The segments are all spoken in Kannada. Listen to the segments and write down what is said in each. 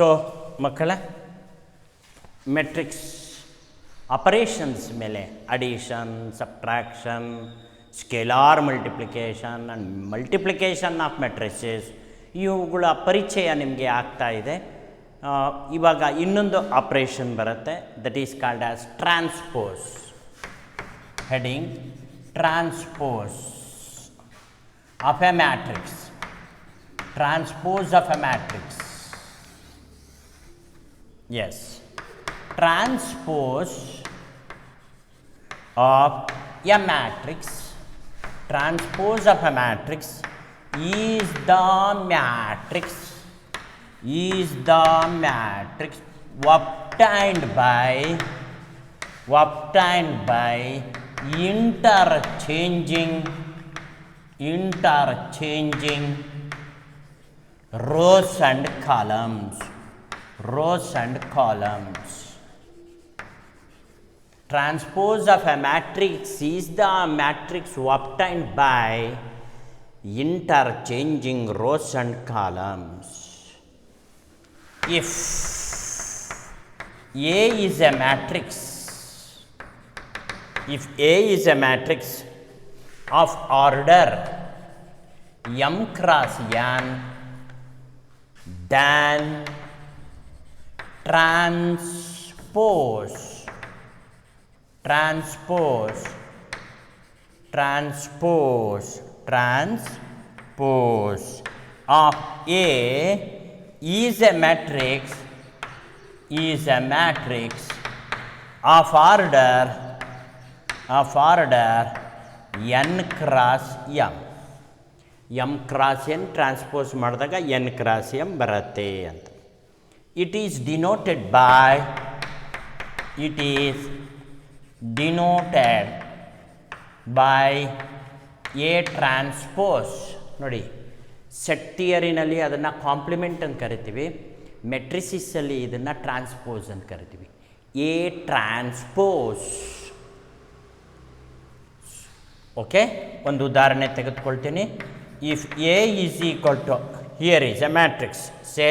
ಸೊ ಮಕ್ಕಳ ಮೆಟ್ರಿಕ್ಸ್ ಆಪರೇಷನ್ಸ್ ಮೇಲೆ addition, subtraction, scalar multiplication and multiplication of matrices ಇವುಗಳ ಪರಿಚಯ ನಿಮಗೆ ಆಗ್ತಾ ಇದೆ. ಇವಾಗ ಇನ್ನೊಂದು ಆಪರೇಷನ್ ಬರುತ್ತೆ, that is called as transpose. Heading transpose of a matrix. Transpose of a matrix. Yes, transpose of a matrix. Transpose of a matrix is the matrix obtained by interchanging rows and columns. Transpose of a matrix is the matrix obtained by interchanging rows and columns. If A is a matrix of order m cross n, then transpose of A is a matrix of order n cross m. m cross n transpose ಮಾಡಿದಾಗ n cross m ಬರುತ್ತೆ ಅಂತ. It is denoted by A transpose. ನೋಡಿ, ಸೆಟ್ ಥಿಯರಿನಲ್ಲಿ ಅದನ್ನು ಕಾಂಪ್ಲಿಮೆಂಟ್ ಅಂತ ಕರಿತೀವಿ, ಮೆಟ್ರಿಸಿಸಲ್ಲಿ ಇದನ್ನು ಟ್ರಾನ್ಸ್ಪೋಸ್ ಅಂತ ಕರಿತೀವಿ. A transpose. ಓಕೆ, ಒಂದು ಉದಾಹರಣೆ ತೆಗೆದುಕೊಳ್ತೀನಿ. If A is equal to, here is a matrix, say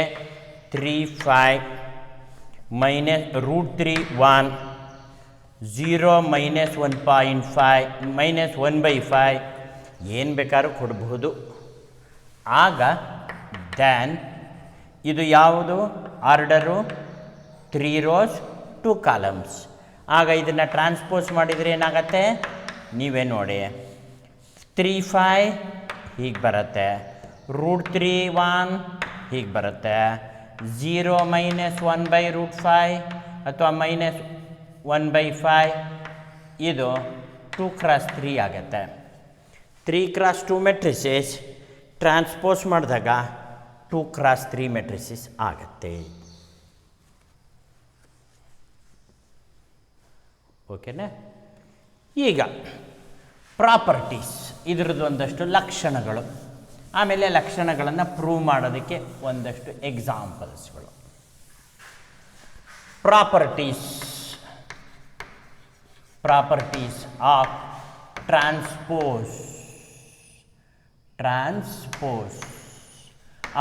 3 5 -√3 1 0 -1.5 -1/5 ಏನು ಬೇಕಾದ್ರೂ ಕೊಡಬಹುದು. ಆಗ ದ್ಯಾನ್ ಇದು ಯಾವುದು ಆರ್ಡರು? 3 rows 2 columns. ಆಗ ಇದನ್ನು ಟ್ರಾನ್ಸ್ಪೋಸ್ ಮಾಡಿದರೆ ಏನಾಗತ್ತೆ ನೀವೇ ನೋಡಿ. 3 5 ಹೀಗೆ ಬರುತ್ತೆ, √3 1 ಹೀಗೆ ಬರುತ್ತೆ, 0 -1/√5 ಅಥವಾ -1/5 ಇದು 2 x 3 ಆಗುತ್ತೆ. 3 x 2 ಮೆಟ್ರಿಸಸ್ ಟ್ರಾನ್ಸ್ಪೋಸ್ ಮಾಡಿದಾಗ 2 x 3 ಮೆಟ್ರಿಸಸ್ ಆಗುತ್ತೆ. ಓಕೆನಾ? ಈಗ ಪ್ರಾಪರ್ಟೀಸ್, ಇದರದ್ದು ಒಂದಷ್ಟು ಲಕ್ಷಣಗಳು, ಆಮೇಲೆ ಲಕ್ಷಣಗಳನ್ನು ಪ್ರೂವ್ ಮಾಡೋದಕ್ಕೆ ಒಂದಷ್ಟು ಎಕ್ಸಾಂಪಲ್ಸ್ಗಳು. Properties of transpose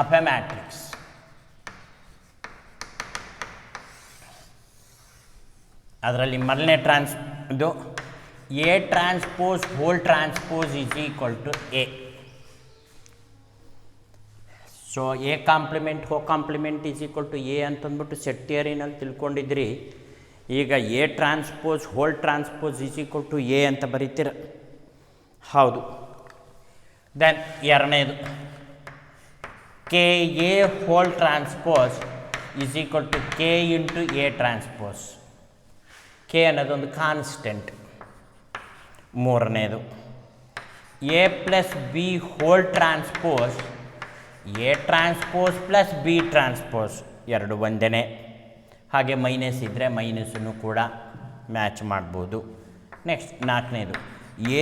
of a matrix. ಅದರಲ್ಲಿ ಮೊದಲನೇ ಇದು A transpose whole transpose is equal to A. So A complement whole complement is equal to A ಅಂತಂದ್ಬಿಟ್ಟು ಸೆಟ್ ಥಿಯರಿನಲ್ಲಿ ತಿಳ್ಕೊಂಡಿದ್ರಿ. ಈಗ A transpose whole transpose is equal to A ಅಂತ ಬರೀತೀರ. ಹೌದು. ದೆನ್ ಎರಡನೇದು KA whole transpose is equal to K into A transpose. K ಅನ್ನೋದೊಂದು ಕಾನ್ಸ್ಟೆಂಟ್. ಮೂರನೇದು A plus B whole transpose A transpose plus B transpose, ಎರಡು ಒಂದೇ. ಹಾಗೆ ಮೈನಸ್ ಇದ್ದರೆ ಮೈನಸನ್ನು ಕೂಡ ಮ್ಯಾಚ್ ಮಾಡ್ಬೋದು. ನೆಕ್ಸ್ಟ್ ನಾಲ್ಕನೇದು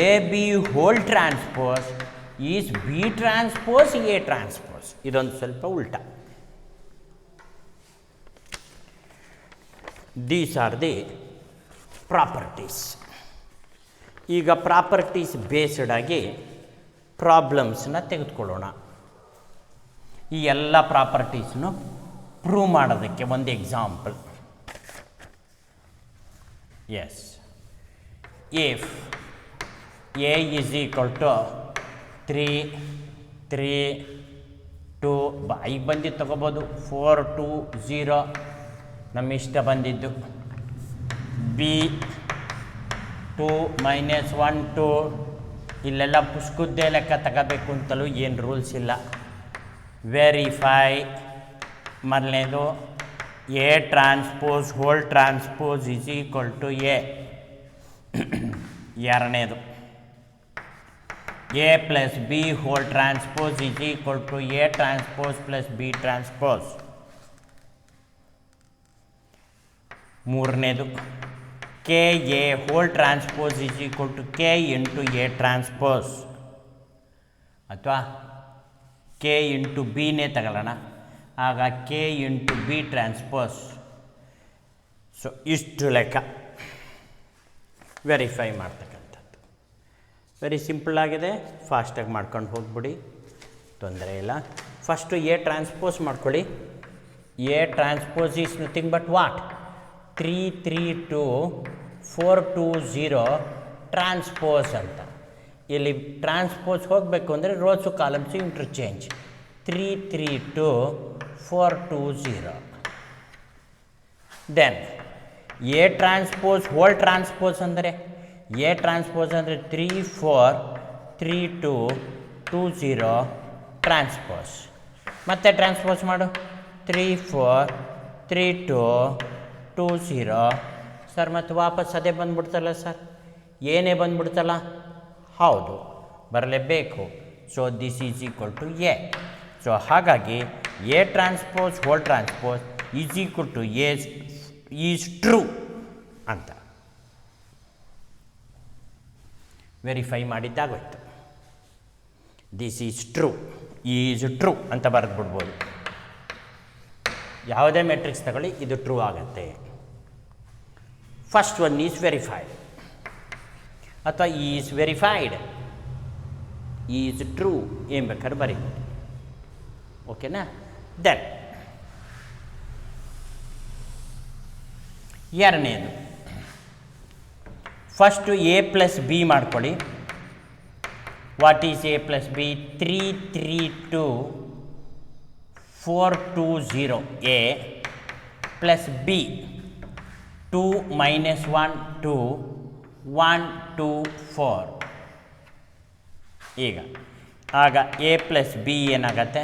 AB whole transpose is B transpose A transpose. ಇದೊಂದು ಸ್ವಲ್ಪ ಉಲ್ಟಾ. These are the properties. ಈಗ ಪ್ರಾಪರ್ಟೀಸ್ ಬೇಸ್ಡ್ ಆಗಿ ಪ್ರಾಬ್ಲಮ್ಸನ್ನ ತೆಗೆದುಕೊಳ್ಳೋಣ. ಈ ಎಲ್ಲ ಪ್ರಾಪರ್ಟೀಸ್ನು ಪ್ರೂವ್ ಮಾಡೋದಕ್ಕೆ ಒಂದು example. Yes, if A is equal to 3, 3, 2 ಈಗ ಬಂದಿದ್ದು ತೊಗೋಬೋದು, 4, 2, 0 ನಮ್ಮ ಇಷ್ಟ ಬಂದಿದ್ದು. ಬಿ 2, -1, 2 ಇಲ್ಲೆಲ್ಲ ಪುಷ್ಕುದ್ದೇ ಲೆಕ್ಕ ತಗೋಬೇಕು ಅಂತಲೂ ಏನು ರೂಲ್ಸ್ ಇಲ್ಲ. ವೆರಿಫೈ ಮೊದಲನೇದು A transpose whole transpose is equal to A. ಎರಡನೇದು A plus B whole transpose is equal to A transpose plus B transpose. ಮೂರನೇದು K A whole transpose is equal to K into A transpose, ಅಥವಾ ಕೆ ಇಂಟು ಬಿನೇ ತಗೊಳ್ಳೋಣ, ಆಗ K into B transpose. So ಇಷ್ಟು ಲೆಕ್ಕ ವೆರಿಫೈ ಮಾಡ್ತಕ್ಕಂಥದ್ದು. ವೆರಿ ಸಿಂಪಲ್ ಆಗಿದೆ, ಫಾಸ್ಟಾಗಿ ಮಾಡ್ಕೊಂಡು ಹೋಗ್ಬಿಡಿ, ತೊಂದರೆ ಇಲ್ಲ. ಫಸ್ಟು ಎ ಟ್ರಾನ್ಸ್ಪೋಸ್ ಮಾಡ್ಕೊಳ್ಳಿ. A transpose is nothing but what? 3, 3, 2, 4, 2, 0 transpose ಅಂತ. ಇಲ್ಲಿ ಟ್ರಾನ್ಸ್ಪೋಸ್ ಹೋಗಬೇಕು ಅಂದರೆ rows columns interchange. 3, 3, 2, 4, 2, 0. Then A transpose whole transpose ಅಂದರೆ ಎ ಟ್ರಾನ್ಸ್ಪೋಸ್ ಅಂದರೆ 3, 4, 3, 2, 2, 0 ಟ್ರಾನ್ಸ್ಪೋಸ್. ಮತ್ತೆ ಟ್ರಾನ್ಸ್ಪೋಸ್ ಮಾಡು. 3, 4, 3, 2, 2, 0 ಸರ್. ಮತ್ತು ವಾಪಸ್ ಅದೇ ಬಂದ್ಬಿಡ್ತಲ್ಲ ಸರ್, ಏನೇ ಬಂದ್ಬಿಡ್ತಲ್ಲ? ಹೌದು, ಬರಲೇಬೇಕು. So this is equal to A. So ಹಾಗಾಗಿ A transpose whole transpose is equal to A is true ಅಂತ ವೆರಿಫೈ ಮಾಡಿದ್ದಾಗೋಯ್ತು. This is true, is true ಅಂತ ಬರೆದ್ಬಿಡ್ಬೋದು. ಯಾವುದೇ ಮೆಟ್ರಿಕ್ಸ್ ತಗೊಳ್ಳಿ, ಇದು ಟ್ರೂ ಆಗುತ್ತೆ. ಫಸ್ಟ್ ಒನ್ ಈಸ್ ವೆರಿಫೈಡ್, ಅಥವಾ ಈಸ್ ವೆರಿಫೈಡ್, ಈಸ್ ಟ್ರೂ ಏನು ಬೇಕಾದ್ರೆ ಬರೀಬೋದು. ಓಕೆನಾ? ದೆನ್ ಎರಡನೇದು, ಫಸ್ಟು ಎ ಪ್ಲಸ್ ಬಿ ಮಾಡ್ಕೊಳ್ಳಿ. What is A plus B? 3, 3, 2, 4, 2, 0 A plus B 2, -1, 2, 1, 2, 4. ಈಗ ಆಗ ಎ ಪ್ಲಸ್ ಬಿ ಏನಾಗತ್ತೆ?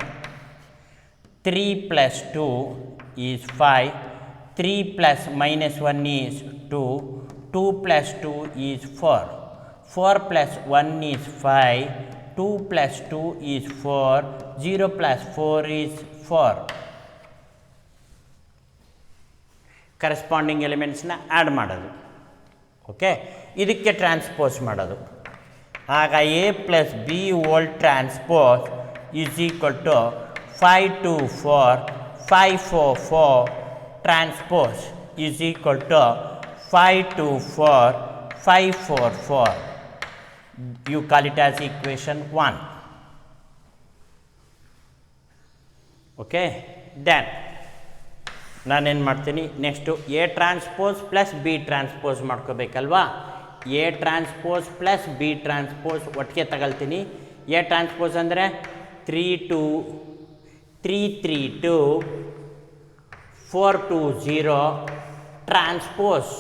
3 + 2 is 5, 3 + -1 is 2, 2 + 2 is 4, 4 + 1 is 5, 2 + 2 is 4, 0 + 4 is 4. Corresponding ಎಲಿಮೆಂಟ್ಸ್ನ ಆ್ಯಡ್ ಮಾಡೋದು. ಓಕೆ, ಇದಕ್ಕೆ ಟ್ರಾನ್ಸ್ಪೋಸ್ ಮಾಡೋದು. ಆಗ A plus B whole transpose is equal to 5, 2, 4, 5, 4, 4 transpose is equal to 5, 2, 4, 5, 4, 4. You call it as equation 1. Okay, then ನಾನೇನು ಮಾಡ್ತೀನಿ, next A transpose plus B transpose ಮಾಡ್ಕೋಬೇಕಲ್ವಾ? A transpose plus B transpose ಒಟ್ಟಿಗೆ ತಗೊಳ್ತೀನಿ. ಎ ಟ್ರಾನ್ಸ್ಪೋಸ್ ಅಂದರೆ 3, 2, 3, 3, 2, 4, 2, 0 ಟ್ರಾನ್ಸ್ಪೋಸ್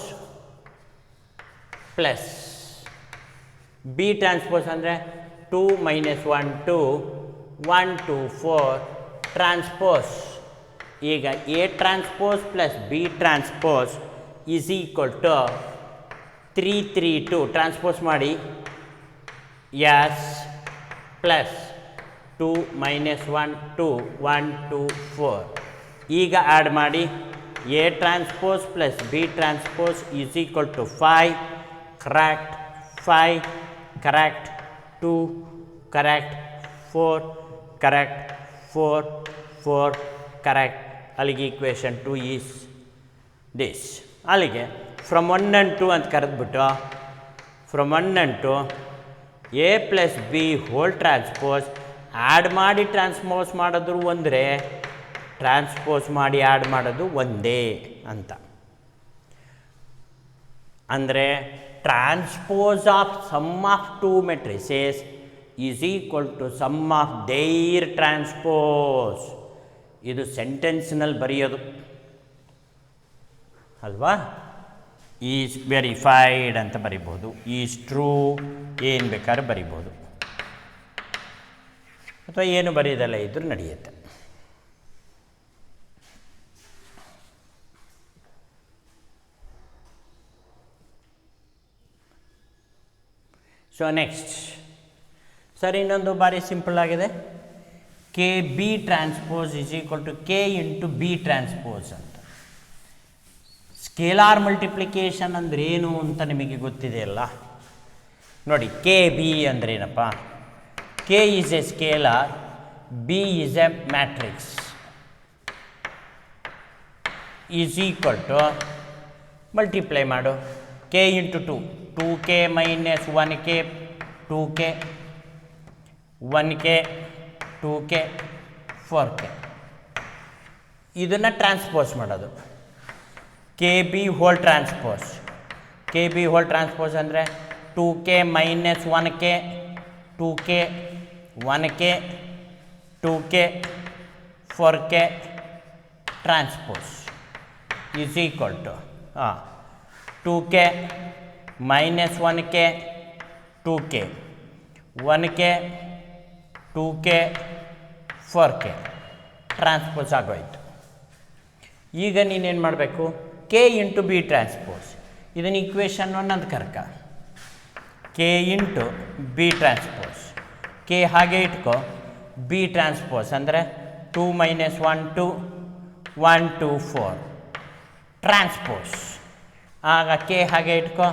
ಪ್ಲಸ್ ಬಿ ಟ್ರಾನ್ಸ್ಪೋಸ್ ಅಂದರೆ 2, -1, 2, 1, 2, 4 ಟ್ರಾನ್ಸ್ಪೋಸ್. ಈಗ A transpose plus B transpose is equal to 3, 3, 2 transpose ಮಾಡಿ ಎಸ್ ಪ್ಲಸ್ 2, -1, 2, 1, 2, 4. ಈಗ ಆ್ಯಡ್ ಮಾಡಿ A transpose plus B transpose is equal to 5 correct, 5 correct, 2 correct, 4 correct, 4, 4 correct. ಅಲ್ಲಿಗೆ ಈಕ್ವೇಷನ್ 2 ಈಸ್ ದಿಸ್. ಅಲ್ಲಿಗೆ ಫ್ರಮ್ 1 and 2 ಅಂತ ಕರೆದ್ಬಿಟ್ಟು from 1 and 2 A plus B whole transpose add ಮಾಡಿ ಟ್ರಾನ್ಸ್ಪೋಸ್ ಮಾಡಿದ್ರು ಅಂದರೆ ಟ್ರಾನ್ಸ್ಪೋಸ್ ಮಾಡಿ ಆ್ಯಡ್ ಮಾಡೋದು ಒಂದೇ ಅಂತ. ಅಂದರೆ transpose of sum of two matrices is equal to sum of their transpose. ಇದು ಸೆಂಟೆನ್ಸ್ನಲ್ಲಿ ಬರೆಯೋದು ಅಲ್ವಾ. ಈಸ್ ವೆರಿಫೈಡ್ ಅಂತ ಬರಿಬೋದು, ಈಸ್ ಟ್ರೂ, ಏನು ಬೇಕಾದ್ರೂ ಬರಿಬೋದು, ಅಥವಾ ಏನು ಬರೆಯೋದಲ್ಲ ಇದ್ರೂ ನಡೆಯುತ್ತೆ. ಸೊ ನೆಕ್ಸ್ಟ್ ಸರ್ ಇನ್ನೊಂದು ಬಾರಿ ಸಿಂಪಲ್ ಆಗಿದೆ. K B transpose is equal to K into B transpose ಅಂತ. ಸ್ಕೇಲಾರ್ ಮಲ್ಟಿಪ್ಲಿಕೇಶನ್ ಅಂದ್ರೆ ಏನು ಅಂತ ನಿಮಗೆ ಗೊತ್ತಿದೆಯಲ್ಲ ನೋಡಿ. ಕೆ ಬಿ ಅಂದ್ರೇನಪ್ಪ? K is a scalar, B is a matrix, is equal to multiply ಮಾಡು K into two, 2k minus 1k 2k 1k 2k 4k. ಇದನ್ನು ಟ್ರಾನ್ಸ್ಪೋಸ್ ಮಾಡೋದು. K B whole transpose, K B whole transpose ಅಂದರೆ 2k minus 1k 2k 1k 2k 4k transpose is equal to 2k minus 1k 2k 1k 2k 4k transpose ಆಗೋಯ್ತು. ಈಗ ನೀನೇನು ಮಾಡಬೇಕು? ಕೆ ಇಂಟು ಬಿ ಟ್ರಾನ್ಸ್ಪೋಸ್, ಇದನ್ನು ಇಕ್ವೇಷನ್ 1 ಅಂತ ಕರ್ಕ. K into B transpose, K ಹಾಗೆ ಇಟ್ಕೋ, ಬಿ ಟ್ರಾನ್ಸ್ಪೋಸ್ ಅಂದರೆ 2 ಮೈನಸ್ 1 2 1 2 4 ಟ್ರಾನ್ಸ್ಪೋಸ್. ಆಗ ಕೆ ಹಾಗೆ ಇಟ್ಕೋ,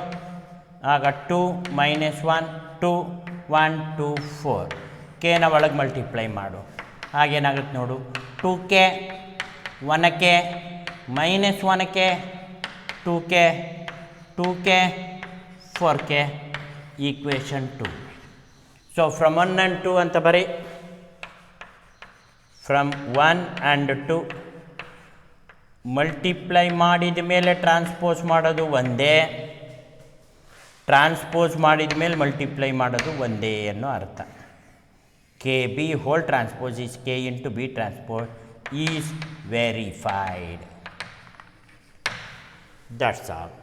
ಆಗ 2 ಮೈನಸ್ 1 2 1 2 4 ಕೆನ ಒಳಗೆ ಮಲ್ಟಿಪ್ಲೈ ಮಾಡು. ಹಾಗೇನಾಗುತ್ತೆ ನೋಡು, 2k 1k minus 1k 2k 2k 4k equation 2. So from 1 and 2 ಅಂತ ಬರೀ. ಫ್ರಮ್ 1 ಆ್ಯಂಡ್ 2 ಮಲ್ಟಿಪ್ಲೈ ಮಾಡಿದ ಮೇಲೆ ಟ್ರಾನ್ಸ್ಪೋಸ್ ಮಾಡೋದು ಒಂದೇ, ಟ್ರಾನ್ಸ್ಪೋಸ್ ಮಾಡಿದ ಮೇಲೆ ಮಲ್ಟಿಪ್ಲೈ ಮಾಡೋದು ಒಂದೇ ಅನ್ನೋ ಅರ್ಥ. K B whole transpose is K into B transpose is verified. That's all.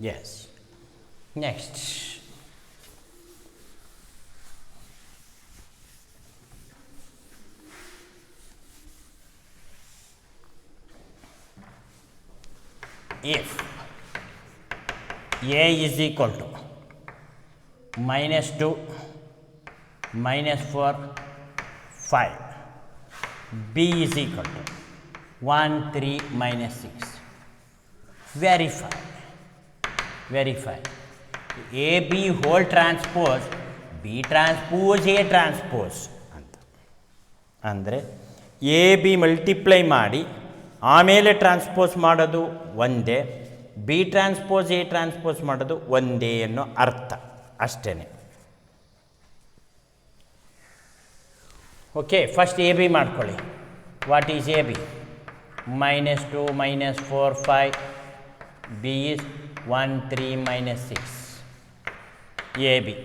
Yes. Next. If A is equal to minus 2, minus 4, 5, B is equal to 1, 3, minus 6. Verify. Verify. A B whole transpose B transpose A transpose ಅಂತ. ಅಂದರೆ ಎ ಬಿ ಮಲ್ಟಿಪ್ಲೈ ಮಾಡಿ ಆಮೇಲೆ ಟ್ರಾನ್ಸ್ಪೋಸ್ ಮಾಡೋದು ಒಂದೇ, ಬಿ ಟ್ರಾನ್ಸ್ಪೋಸ್ ಎ ಟ್ರಾನ್ಸ್ಪೋಸ್ ಮಾಡೋದು ಒಂದೇ ಅನ್ನೋ ಅರ್ಥ ಅಷ್ಟೇ. ಓಕೆ, ಫಸ್ಟ್ ಎ ಬಿ ಮಾಡ್ಕೊಳ್ಳಿ. What is A B? Minus 2 minus 4 5, B is 1 3 minus 6. A B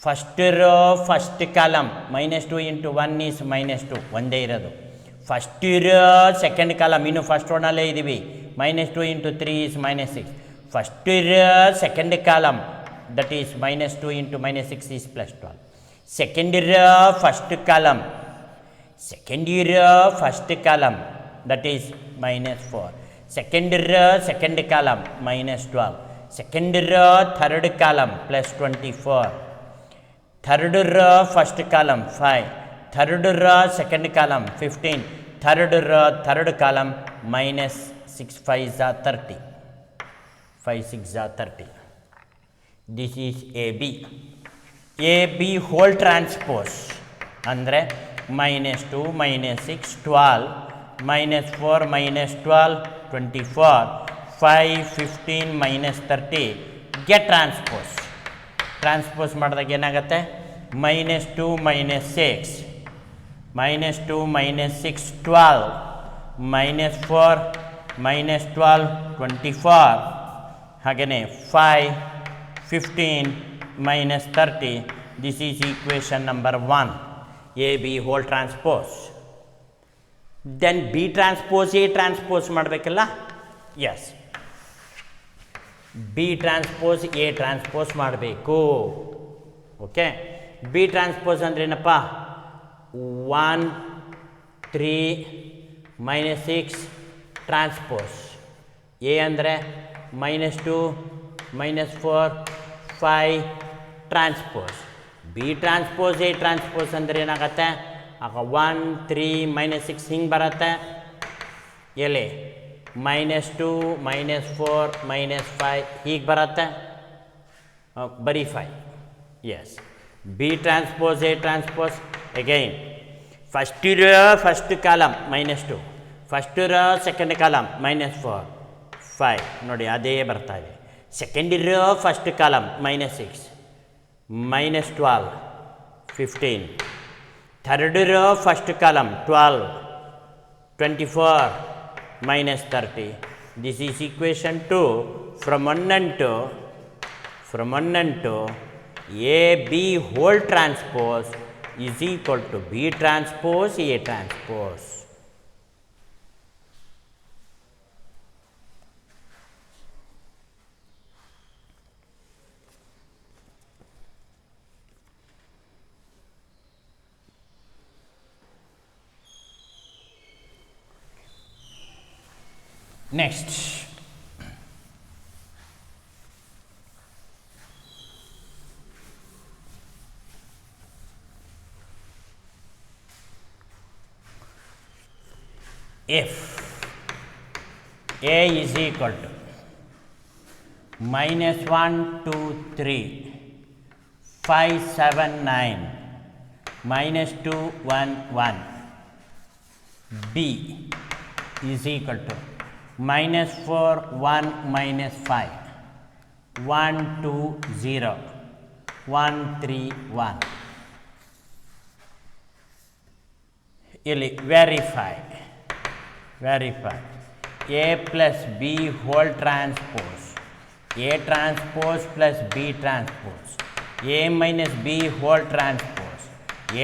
first row first column minus 2 into 1 is minus 2 ಒಂದೇ ಇರೋದು. ಫಸ್ಟ್ ರೋ ಸೆಕೆಂಡ್ ಕಾಲಮ್, ಇನ್ನು ಫಸ್ಟ್ ರೋನಲ್ಲೇ ಇದ್ದೀವಿ. Minus 2 into 3 is minus 6. First row second column that is minus 2 into minus 6 is plus 12. Second row first column, second row first column that is minus 4. Second row second column minus 12. Second row third column plus 24. Third row first column 5. Third row second column 15. Third row third column minus 6 5s are 30. 5 6s are 30. This is AB. A B whole transpose ಅಂದರೆ -2 -6 12 -4 -12 24 5 15 -30 ಗೆಟ್ ಟ್ರಾನ್ಸ್ಪೋಸ್ ಮಾಡಿದಾಗ ಏನಾಗುತ್ತೆ -2 -6 -2 -6 12 -4 -12 24 ಹಾಗೆಯೇ 5 15 -30 this is equation number 1 A B whole transpose. Then B transpose A transpose ಮಾಡಬೇಕಲ್ಲ. Yes, B transpose A transpose ಮಾಡಬೇಕು. ಓಕೆ, ಬಿ ಟ್ರಾನ್ಸ್ಪೋಸ್ ಅಂದ್ರೇನಪ್ಪ 1 3 -6 ಟ್ರಾನ್ಸ್ಪೋಸ್. ಎ ಅಂದರೆ -2 -4 5 transpose. B transpose A transpose ಅಂದರೆ ಏನಾಗುತ್ತೆ ಆಗ 1 3 -6 ಹಿಂಗೆ ಬರುತ್ತೆ. ಎಲ್ಲಿ -2 -4 -5 ಹೀಗೆ ಬರುತ್ತೆ, ಬರೀ 5. Yes, B transpose A transpose again first column -2, first row second column -4 5 ನೋಡಿ ಅದೇ ಬರ್ತಾ ಇದೆ. Second row first column -6 -12 15, third row first column 12 24 -30. This is equation 2 from 1 and 2 A B whole transpose is equal to B transpose A transpose. Next, if A is equal to -1 2 3 5 7 9 -2 1 1, B is equal to -4 1 -5 1 2 0 1 3 1. ಇಲ್ಲಿ verify A plus B whole transpose A transpose plus B transpose A minus B whole transpose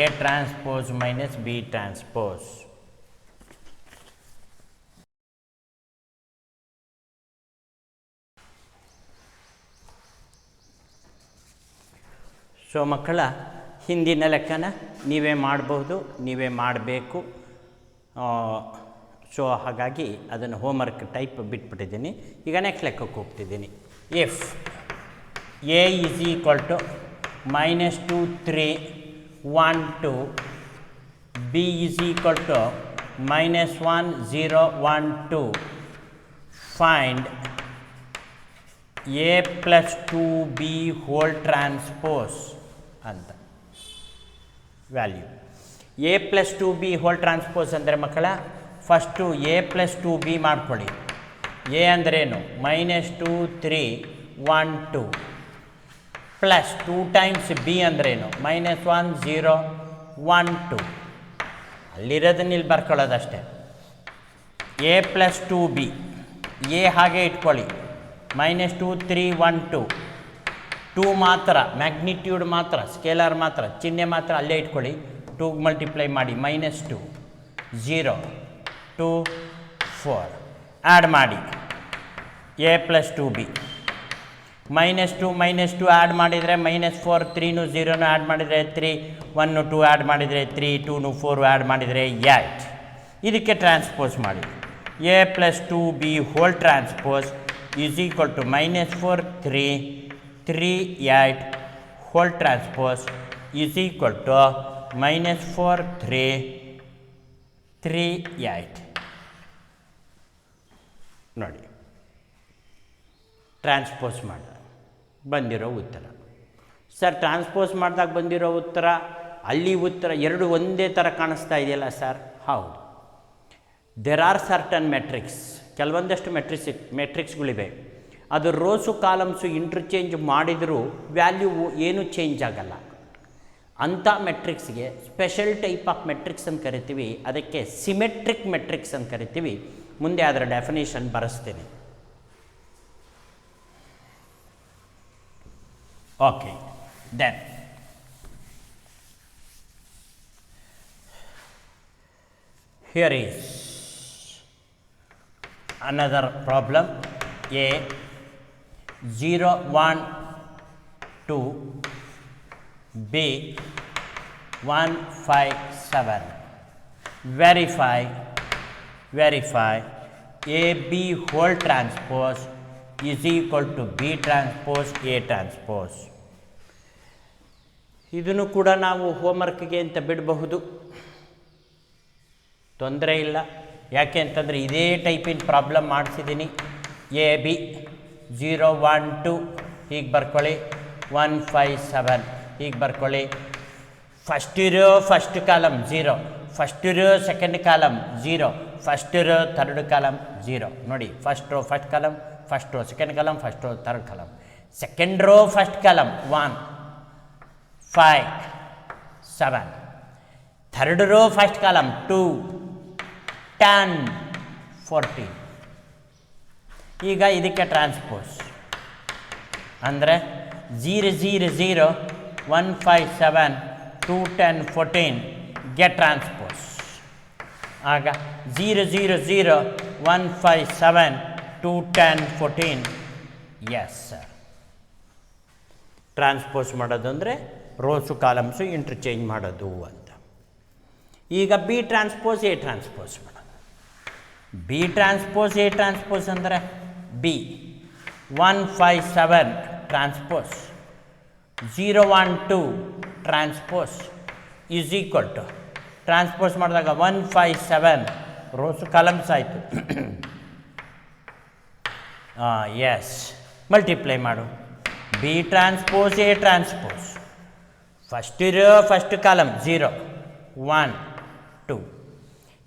A transpose minus B transpose. So ಮಕ್ಕಳ, ಹಿಂದಿನ ಲೆಕ್ಕನ ನೀವೇ ಮಾಡಬಹುದು, ನೀವೇ ಮಾಡಬೇಕು. ಸೊ ಹಾಗಾಗಿ ಅದನ್ನು ಹೋಮ್ವರ್ಕ್ ಟೈಪ್ ಬಿಟ್ಬಿಟ್ಟಿದ್ದೀನಿ. ಈಗ ನೆಕ್ಸ್ಟ್ ಲೆಕ್ಕಕ್ಕೆ ಹೋಗ್ತಿದ್ದೀನಿ. If A is equal to -2 3 1 2 B is equal to -1 0 1 2 find A plus 2 B whole transpose ಅಂತ value. A plus 2 B whole transpose ಅಂದರೆ ಮಕ್ಕಳ, ಫಸ್ಟು ಎ ಪ್ಲಸ್ 2 ಬಿ ಮಾಡ್ಕೊಳ್ಳಿ. ಎ ಅಂದ್ರೇನು -2 3 1 2 ಪ್ಲಸ್ 2 ಟೈಮ್ಸ್ ಬಿ ಅಂದ್ರೇನು -1 0 1 2. ಅಲ್ಲಿರೋದನ್ನ ಇಲ್ಲಿ ಬರ್ಕೊಳ್ಳೋದಷ್ಟೇ. ಎ ಪ್ಲಸ್ 2 ಬಿ, ಎ ಹಾಗೆ ಇಟ್ಕೊಳ್ಳಿ, -2 3 1 2 2 ಮಾತ್ರ, ಮ್ಯಾಗ್ನಿಟ್ಯೂಡ್ ಮಾತ್ರ, ಸ್ಕೇಲಾರ್ ಮಾತ್ರ, ಚಿಹ್ನೆ ಮಾತ್ರ ಅಲ್ಲೇ ಇಟ್ಕೊಳ್ಳಿ. 2 ಮಲ್ಟಿಪ್ಲೈ ಮಾಡಿ -2 0 2 4 ಆ್ಯಡ್ ಮಾಡಿ ಎ ಪ್ಲಸ್ 2 ಬಿ. -2 -2 ಆ್ಯಡ್ ಮಾಡಿದರೆ -4 3 0 ಆ್ಯಡ್ ಮಾಡಿದರೆ 3 1 2 ಆ್ಯಡ್ ಮಾಡಿದರೆ 3 2 4 ಆ್ಯಡ್ ಮಾಡಿದರೆ 8. ಇದಕ್ಕೆ ಟ್ರಾನ್ಸ್ಪೋಸ್ ಮಾಡಿ. A plus 2 B whole transpose is equal to -4 3 3 8 whole transpose is equal to -4 3 3 8. ನೋಡಿ, ಟ್ರಾನ್ಸ್ಪೋಸ್ ಮಾಡ ಬಂದಿರೋ ಉತ್ತರ. ಸರ್ ಟ್ರಾನ್ಸ್ಪೋಸ್ ಮಾಡಿದಾಗ ಬಂದಿರೋ ಉತ್ತರ ಅಲ್ಲಿ ಉತ್ತರ ಎರಡು ಒಂದೇ ಥರ ಕಾಣಿಸ್ತಾ ಇದೆಯಲ್ಲ ಸರ್? ಹೌದು. ದೆರ್ ಆರ್ ಸರ್ಟನ್ ಮೆಟ್ರಿಕ್ಸ್, ಕೆಲವೊಂದಷ್ಟು ಮೆಟ್ರಿಕ್ಸ್ಗಳಿವೆ, ಅದು ರೋಸು ಕಾಲಮ್ಸು ಇಂಟರ್ಚೇಂಜ್ ಮಾಡಿದರೂ ವ್ಯಾಲ್ಯೂ ಏನೂ ಚೇಂಜ್ ಆಗಲ್ಲ. ಅಂಥ ಮೆಟ್ರಿಕ್ಸ್ಗೆ ಸ್ಪೆಷಲ್ ಟೈಪ್ ಆಫ್ ಮೆಟ್ರಿಕ್ಸ್ ಅಂತ ಕರಿತೀವಿ, ಅದಕ್ಕೆ ಸಿಮೆಟ್ರಿಕ್ ಮೆಟ್ರಿಕ್ಸ್ ಅಂತ ಕರಿತೀವಿ. ಮುಂದೆ ಅದರ ಡೆಫಿನೇಷನ್ ಬರೆಸ್ತೇನೆ. Okay, then here is another problem. A 0 1 2, B 1 5 7. Verify AB whole transpose is equal to B transpose A transpose. ಇದನ್ನು ಕೂಡ ನಾವು ಹೋಮ್ವರ್ಕ್ಗೆ ಅಂತ ಬಿಡಬಹುದು, ತೊಂದರೆ ಇಲ್ಲ. ಯಾಕೆ ಅಂತಂದರೆ ಇದೇ ಟೈಪಿನ ಪ್ರಾಬ್ಲಮ್ ಮಾಡಿಸಿದ್ದೀನಿ. ಎ ಬಿ 0 1 2 ಹೀಗೆ ಬರ್ಕೊಳ್ಳಿ, 1 5 7 ಹೀಗೆ ಬರ್ಕೊಳ್ಳಿ. ಫಸ್ಟ್ ಇರೋ ಫಸ್ಟ್ ಕಾಲಮ್ 0, ಫಸ್ಟ್ ಇರೋ ಸೆಕೆಂಡ್ ಕಾಲಮ್ 0, ಫಸ್ಟ್ ಇರೋ ಥರ್ಡ್ ಕಾಲಮ್ 0. ನೋಡಿ, first row first column, first row second column, first row third column. Second row first column 1 5 7, third row first column 2 10 14. ಈಗ ಇದಕ್ಕೆ ಟ್ರಾನ್ಸ್ಪೋಸ್ ಅಂದರೆ 0 0 0 1 5 7 2 10 14 ಗೆಟ್ ಟ್ರಾನ್ಸ್ಪೋಸ್. ಆಗ 0 0 0 1 5 7 2 10 14. ಎಸ್ ಸರ್, ಟ್ರಾನ್ಸ್ಪೋಸ್ ಮಾಡೋದು ಅಂದರೆ ರೋಸು ಕಾಲಮ್ಸು ಇಂಟರ್ಚೇಂಜ್ ಮಾಡೋದು ಅಂತ. ಈಗ ಬಿ ಟ್ರಾನ್ಸ್ಪೋಸ್ ಎ ಟ್ರಾನ್ಸ್ಪೋಸ್ ಮಾಡೋದು. ಬಿ ಟ್ರಾನ್ಸ್ಪೋಸ್ ಎ ಟ್ರಾನ್ಸ್ಪೋಸ್ ಅಂದರೆ B 1 5 7 transpose 0 1 2 transpose is equal to, transpose ಮಾಡಿದಾಗ 1 5 7 ರೋಸು ಕಾಲಮ್ಸ್ ಆಯಿತು. ಎಸ್, ಮಲ್ಟಿಪ್ಲೈ ಮಾಡು. B transpose A transpose, first ಇರೋ first column 0 1 2,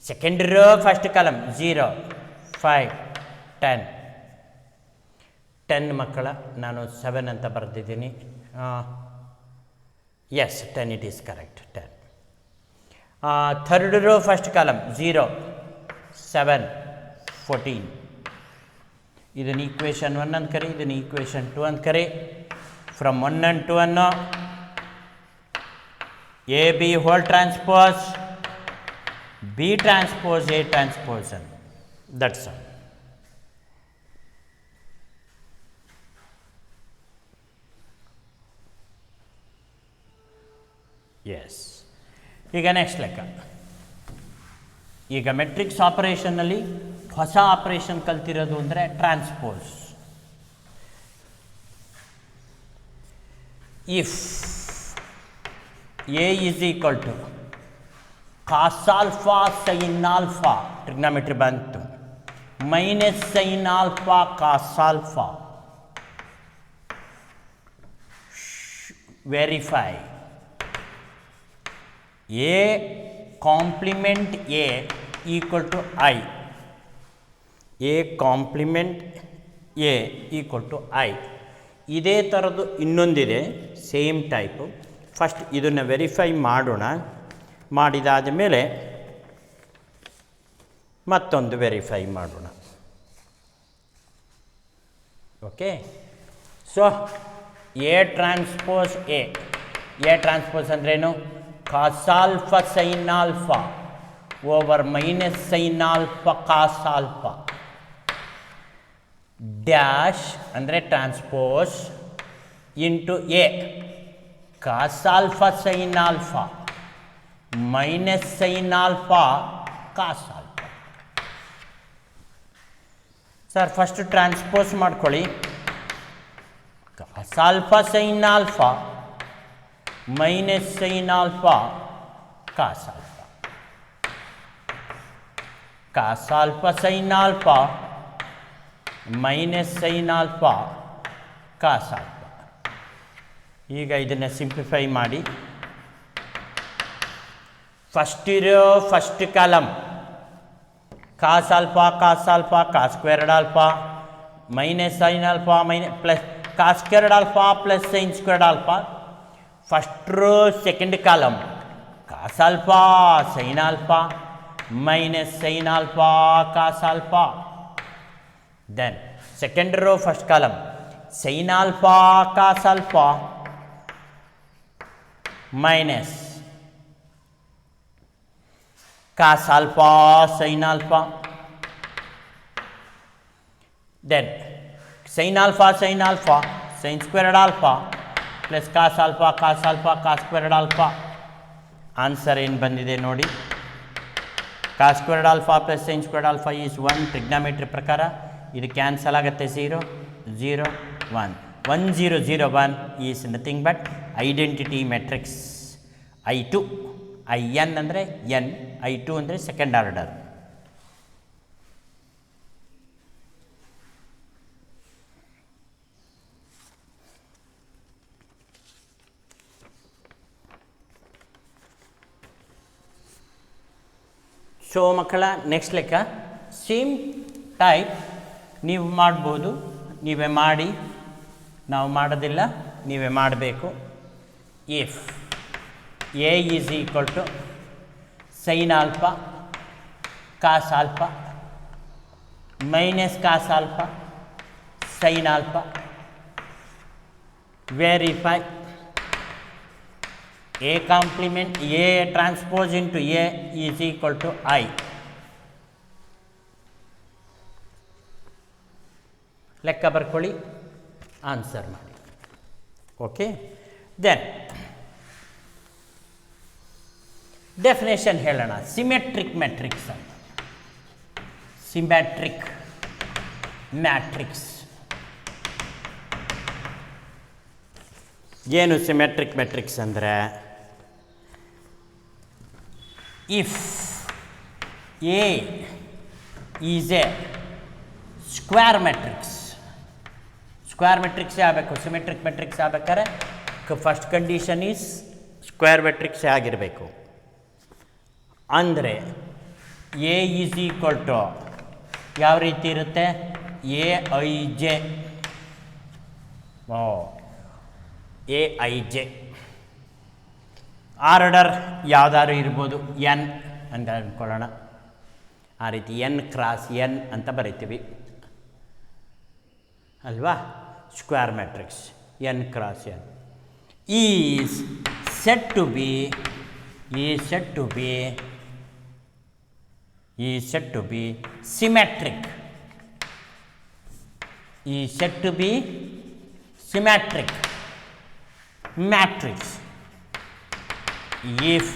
second row first column 0 5 10. 10 ಮಕ್ಕಳ, ನಾನು 7 ಅಂತ ಬರೆದಿದ್ದೀನಿ. Yes, 10 it is correct. 10. Third row first column 0 7 14. ಇದನ್ನು ಈಕ್ವೇಷನ್ 1 ಅಂತ ಕರಿ, ಇದನ್ನು ಈಕ್ವೇಷನ್ 2 ಅಂತ ಕರಿ. ಫ್ರಮ್ 1 and 2 ಅನ್ನು A B whole transpose B transpose A transpose ಅನ್ನು, ದಟ್ಸ್ ಆಲ್. ಎಸ್, ಈಗ ನೆಕ್ಸ್ಟ್ ಲೆಕ್ಕ. ಈಗ ಮೆಟ್ರಿಕ್ಸ್ ಆಪರೇಷನ್ನಲ್ಲಿ ಹೊಸ ಆಪರೇಷನ್ ಕಲ್ತಿರೋದು ಅಂದರೆ transpose. If A is equal to cos alpha sine alpha, trigonometry ಬಂತು, minus sine alpha cos alpha, verify A complement A equal to I, A complement A equal to I. ಇದೇ ಥರದ್ದು ಇನ್ನೊಂದಿದೆ ಸೇಮ್ ಟೈಪು. ಫಸ್ಟ್ ಇದನ್ನು ವೆರಿಫೈ ಮಾಡೋಣ. ಮಾಡಿದಾದ ಮೇಲೆ ಮತ್ತೊಂದು ವೆರಿಫೈ ಮಾಡೋಣ. Okay, so A transpose A, A transpose ಅಂದ್ರೇನು? Cos alpha sine alpha over minus sine alpha cos alpha dash ಅಂದರೆ transpose into A cos alpha sine alpha minus sine alpha cos alpha. Sir first transpose ಮಾಡ್ಕೊಳ್ಳಿ. Cos alpha sine alpha minus sine alpha cos alpha, cos alpha sine alpha minus sine alpha cos alpha. ಈಗ ಇದನ್ನು ಸಿಂಪ್ಲಿಫೈ ಮಾಡಿ first column cos alpha cos squared alpha minus sine alpha plus ಕಾಸ್ squared alpha plus sine squared alpha. First row second column cos alpha sine alpha minus sine alpha cos alpha. Then second row first column sine alpha cos alpha minus cos alpha sine alpha. Then sine alpha sine squared alpha plus cos alpha cos squared alpha. Answer ಏನು ಬಂದಿದೆ ನೋಡಿ. Cos squared alpha plus sine squared alpha is 1. Trigonometry ಪ್ರಕಾರ ಇದು ಕ್ಯಾನ್ಸಲ್ ಆಗುತ್ತೆ. 0 0 1 1 0 0 1 is nothing but identity matrix. I2 IN ಅಂದರೆ N, I2 ಅಂದರೆ ಸೆಕೆಂಡ್ ಆರ್ಡರ್. ಸೊ ಮಕ್ಕಳ ನೆಕ್ಸ್ಟ್ ಲೆಕ್ಕ ಸೇಮ್ ಟೈಪ್ ನೀವು ಮಾಡ್ಬೋದು, ನೀವೇ ಮಾಡಿ, ನಾವು ಮಾಡೋದಿಲ್ಲ, ನೀವೇ ಮಾಡಬೇಕು. If A is equal to sine alpha cos alpha minus cos alpha sine alpha, verify A complement A transpose into A is equal to I. ಲೆಕ್ಕ ಬರ್ಕೊಳ್ಳಿ, ಆನ್ಸರ್ ಮಾಡಿ. ಓಕೆ, ದೆನ್ ಡೆಫಿನೇಷನ್ ಹೇಳೋಣ. ಸಿಮೆಟ್ರಿಕ್ ಮೆಟ್ರಿಕ್ಸ್ ಅಂತ. ಸಿಮೆಟ್ರಿಕ್ ಮ್ಯಾಟ್ರಿಕ್ಸ್ ಏನು? ಸಿಮೆಟ್ರಿಕ್ ಮೆಟ್ರಿಕ್ಸ್ ಅಂದರೆ if A is a square matrix, square ಮೆಟ್ರಿಕ್ಸೇ ಆಗಬೇಕು. ಸಿಮೆಟ್ರಿಕ್ ಮೆಟ್ರಿಕ್ಸ್ ಆಗ್ಬೇಕಾದ್ರೆ ಫಸ್ಟ್ ಕಂಡೀಷನ್ ಈಸ್ ಸ್ಕ್ವೇರ್ ಮೆಟ್ರಿಕ್ಸೇ ಆಗಿರಬೇಕು. ಅಂದರೆ ಎ ಈಸ್ ಈಕ್ವಲ್ ಟು ಯಾವ ರೀತಿ ಇರುತ್ತೆ? A I J AIJ order ಯಾವುದಾದ್ರು ಇರ್ಬೋದು, ಎನ್ ಅಂತ ಅಂದ್ಕೊಳ್ಳೋಣ. ಆ ರೀತಿ ಎನ್ ಕ್ರಾಸ್ ಎನ್ ಅಂತ ಬರಿತೀವಿ ಅಲ್ವಾ? Square matrix N cross N is set to be symmetric. Symmetric matrix if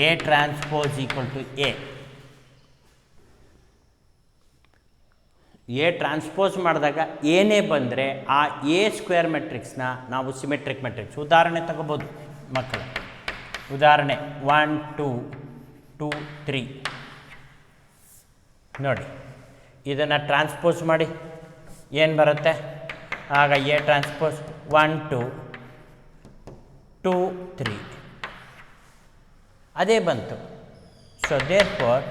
A transpose equal to A. A transpose ಮಾಡಿದಾಗ ಏನೇ ಬಂದರೆ ಆ ಎ ಸ್ಕ್ವೇರ್ ಮೆಟ್ರಿಕ್ಸ್ನ ನಾವು ಸಿಮೆಟ್ರಿಕ್ ಮೆಟ್ರಿಕ್ಸ್. ಉದಾಹರಣೆ ತಗೋಬೋದು ಮಕ್ಕಳು. ಉದಾಹರಣೆ 1 2 2 3 ನೋಡಿ, ಇದನ್ನು ಟ್ರಾನ್ಸ್ಪೋಸ್ ಮಾಡಿ ಏನು ಬರುತ್ತೆ? ಆಗ ಎ ಟ್ರಾನ್ಸ್ಪೋಸ್ 1 2 2 3 ಅದೇ ಬಂತು. So there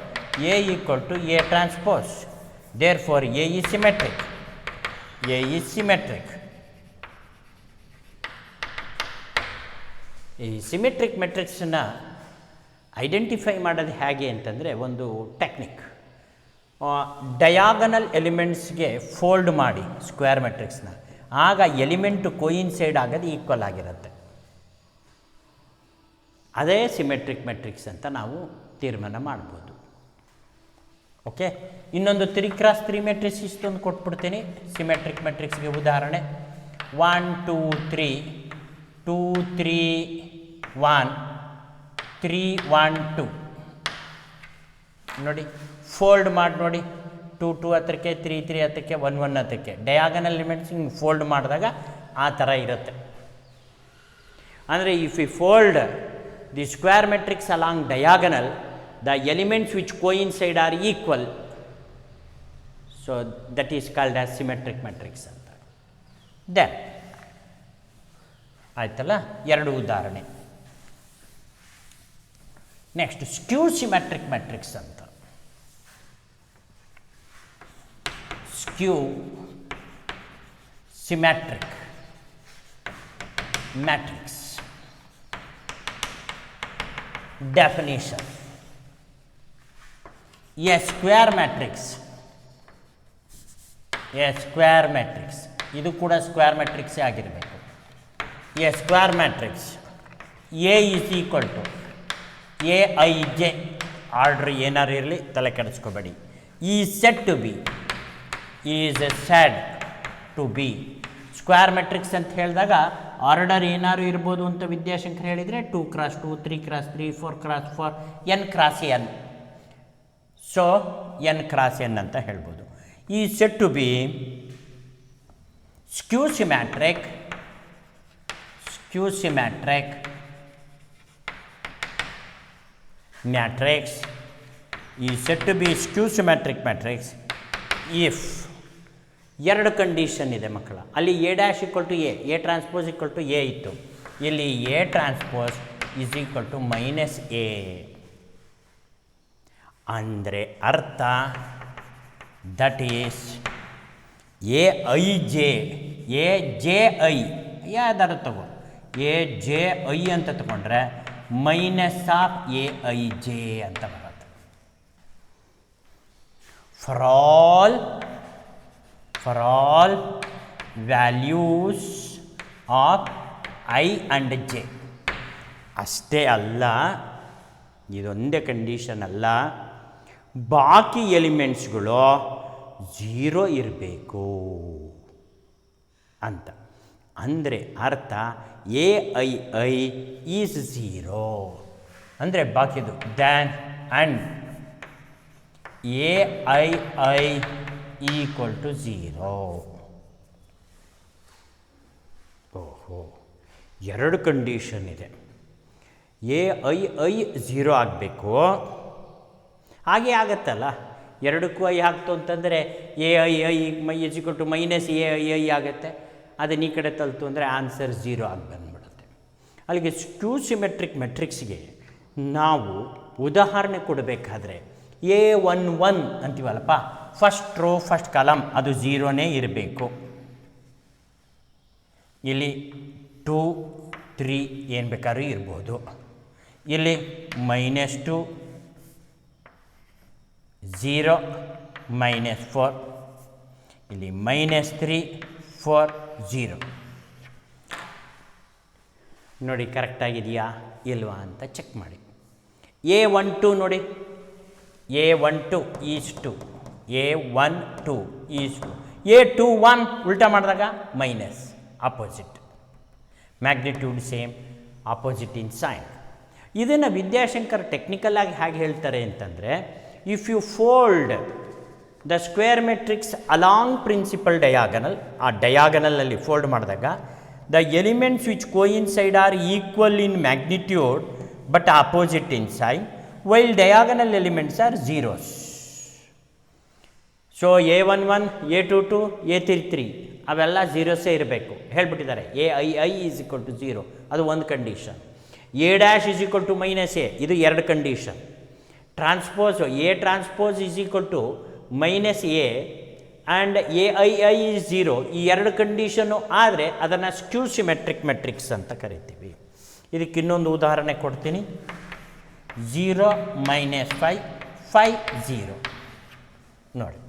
A equal to A transpose, there A is symmetric. ಈ ಸಿಮೆಟ್ರಿಕ್ ಮೆಟ್ರಿಕ್ಸನ್ನು ಐಡೆಂಟಿಫೈ ಮಾಡೋದು ಹೇಗೆ ಅಂತಂದರೆ ಒಂದು ಟೆಕ್ನಿಕ್. ಡಯಾಗನಲ್ ಎಲಿಮೆಂಟ್ಸ್ಗೆ ಫೋಲ್ಡ್ ಮಾಡಿ ಸ್ಕ್ವೇರ್ ಮೆಟ್ರಿಕ್ಸ್ನ, ಆಗ ಎಲಿಮೆಂಟು ಕೋಯಿನ್ಸೈಡ್ ಆಗೋದು ಈಕ್ವಲ್ ಆಗಿರುತ್ತೆ. ಅದೇ ಸಿಮೆಟ್ರಿಕ್ ಮೆಟ್ರಿಕ್ಸ್ ಅಂತ ನಾವು ತೀರ್ಮಾನ ಮಾಡ್ಬೋದು. ಓಕೆ, ಇನ್ನೊಂದು 3 x 3 ಮೆಟ್ರಿಕ್ಸ್ ಇಷ್ಟೊಂದು ಕೊಟ್ಬಿಡ್ತೀನಿ ಸಿಮೆಟ್ರಿಕ್ ಮೆಟ್ರಿಕ್ಸ್ಗೆ. ಉದಾಹರಣೆ 1 2 3 2 3 1 3 1 2 ನೋಡಿ, ಫೋಲ್ಡ್ ಮಾಡಿ ನೋಡಿ. 2 2 ಹತ್ತಕ್ಕೆ 3 3 ಹತ್ತಕ್ಕೆ 1 1 ಹತ್ತಕ್ಕೆ ಡಯಾಗನಲ್ ಎಲಿಮೆಂಟ್ಸ್ ಹಿಂಗೆ ಫೋಲ್ಡ್ ಮಾಡಿದಾಗ ಆ ಥರ ಇರುತ್ತೆ. ಅಂದರೆ if you fold the square matrix along diagonal, the elements which coincide are equal. So that is called as symmetric matrix ಅಂತ. ದೆನ್ ಆಯ್ತಲ್ಲ, 2 ಉದಾಹರಣೆ. ನೆಕ್ಸ್ಟ್ ಸ್ಕ್ಯೂ ಸಿಮೆಟ್ರಿಕ್ ಮ್ಯಾಟ್ರಿಕ್ಸ್ ಅಂತ. Skew symmetric matrix definition: A square matrix, ಇದು ಕೂಡ ಸ್ಕ್ವೇರ್ ಮ್ಯಾಟ್ರಿಕ್ಸೇ ಆಗಿರಬೇಕು. A square matrix A is equal to A I J, order ಏನಾರು ಇರಲಿ ತಲೆ ಕೆಡಿಸ್ಕೋಬೇಡಿ. ಈ set to be is said to B. Square matrix ಅಂತ ಹೇಳಿದಾಗ ಆರ್ಡರ್ ಏನಾರು ಇರ್ಬೋದು ಅಂತ ವಿದ್ಯಾಶಂಕರ್ ಹೇಳಿದರೆ 2x2, 3x3, 4x4, n×n. So n×n ಅಂತ ಹೇಳ್ಬೋದು. ಈ set to be skew symmetric matrix is said to be skew symmetric matrix if 2 condition ಇದೆ ಮಕ್ಕಳ. ಅಲ್ಲಿ A' = A ಟ್ರಾನ್ಸ್ಪೋಸ್ = A ಇತ್ತು. ಇಲ್ಲಿ A ಟ್ರಾನ್ಸ್ಪೋಸ್ = -A. ಅಂದರೆ ಅರ್ಥ ದಟ್ ಈಸ್ AIJ ಯಾವ್ದಾರು ತಗೋ, AJI ಅಂತ ತಗೊಂಡ್ರೆ -AIJ ಅಂತ ಬರುತ್ತೆ. For all values of I and J. ಅಷ್ಟೇ ಅಲ್ಲ, ಇದೊಂದೇ ಕಂಡೀಷನ್ ಅಲ್ಲ, ಬಾಕಿ ಎಲಿಮೆಂಟ್ಸ್ಗಳು 0 ಇರಬೇಕು ಅಂತ. ಅಂದರೆ ಅರ್ಥ AII ಈಸ್ 0 ಅಂದರೆ ಬಾಕಿದು ದ್ಯಾನ್ ಆ್ಯಂಡ್ AII = 0. ಓಹೋ, 2 ಕಂಡೀಷನ್ ಇದೆ. AII 0 ಆಗಬೇಕು, ಹಾಗೆ ಆಗತ್ತಲ್ಲ, 2ಕ್ಕೂ ಐ ಹಾಕ್ತು ಅಂತಂದರೆ AII = -AII ಆಗುತ್ತೆ. ಅದನ್ನು ಈ ಕಡೆ ತಲ್ತು ಅಂದರೆ ಆನ್ಸರ್ 0 ಆಗಿ ಬಂದ್ಬಿಡುತ್ತೆ. ಅಲ್ಲಿಗೆ ಸ್ಕ್ಯೂ ಸಿಮೆಟ್ರಿಕ್ ಮೆಟ್ರಿಕ್ಸ್ಗೆ ನಾವು ಉದಾಹರಣೆ ಕೊಡಬೇಕಾದ್ರೆ A11 ಅಂತೀವಲ್ಲಪ್ಪ, ಫಸ್ಟ್ ರೋ ಫಸ್ಟ್ ಕಾಲಮ್ ಅದು 0ನೇ ಇರಬೇಕು. ಇಲ್ಲಿ 2, 3 ಏನು ಬೇಕಾದ್ರೂ ಇರ್ಬೋದು. ಇಲ್ಲಿ -2, 0, -4, ಇಲ್ಲಿ -3, 4, 0. ನೋಡಿ ಕರೆಕ್ಟಾಗಿದೆಯಾ ಇಲ್ವಾ ಅಂತ ಚೆಕ್ ಮಾಡಿ. A12 ನೋಡಿ, A12 is 2, A12 is 2, A21 ಉಲ್ಟಾ ಮಾಡಿದಾಗ minus, opposite. Magnitude same, opposite in sign. ಇದನ್ನು ವಿದ್ಯಾಶಂಕರ್ ಟೆಕ್ನಿಕಲಾಗಿ ಹೇಗೆ ಹೇಳ್ತಾರೆ ಅಂತಂದರೆ, if you fold the square matrix along principal diagonal, ಆ ಡಯಾಗನಲಲ್ಲಿ ಫೋಲ್ಡ್ ಮಾಡಿದಾಗ the elements which coincide are equal in magnitude but opposite in sign, while diagonal elements are zeros. So A11, A22, A33 ಅವೆಲ್ಲ ಝೀರೋಸೇ ಇರಬೇಕು ಹೇಳ್ಬಿಟ್ಟಿದ್ದಾರೆ. AII = 0 ಅದು ಒಂದು ಕಂಡೀಷನ್. A' = -A ಇದು 2 condition. Transpose A transpose -A and AII is 0 ಈ 2 ಕಂಡೀಷನ್ನು ಆದರೆ ಅದನ್ನು ಸ್ಕ್ಯೂ ಸಿಮೆಟ್ರಿಕ್ ಮೆಟ್ರಿಕ್ಸ್ ಅಂತ ಕರಿತೀವಿ. ಇದಕ್ಕೆ ಇನ್ನೊಂದು ಉದಾಹರಣೆ ಕೊಡ್ತೀನಿ. 0, -5, 5, 0 ನೋಡಿ,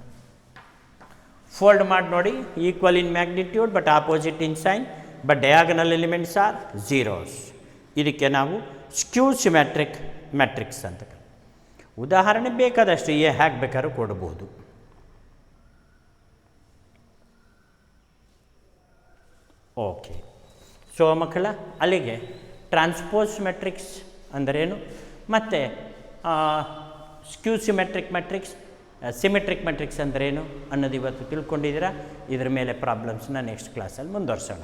ಫೋಲ್ಡ್ ಮಾಡಿ ನೋಡಿ. Equal in magnitude but opposite in sign, but diagonal elements are zeros. ಇದಕ್ಕೆ ನಾವು ಸ್ಕ್ಯೂ ಸಿಮೆಟ್ರಿಕ್ ಮ್ಯಾಟ್ರಿಕ್ಸ್ ಅಂತ ಕರಿತೀವಿ. ಉದಾಹರಣೆ ಬೇಕಾದಷ್ಟು ಹೇಗೆ ಬೇಕಾದ್ರೂ ಕೊಡಬಹುದು. ಓಕೆ, ಸೊ ಮಕ್ಕಳ ಅಲ್ಲಿಗೆ ಟ್ರಾನ್ಸ್ಪೋಸ್ ಮೆಟ್ರಿಕ್ಸ್ ಅಂದರೇನು ಮತ್ತು skew symmetric matrix, symmetric matrix ಅಂದರೇನು ಅನ್ನೋದು ಇವತ್ತು ತಿಳ್ಕೊಂಡಿದ್ದೀರಾ. ಇದರ ಮೇಲೆ ಪ್ರಾಬ್ಲಮ್ಸ್ನ ನೆಕ್ಸ್ಟ್ ಕ್ಲಾಸಲ್ಲಿ ಮುಂದುವರ್ಸೋಣ.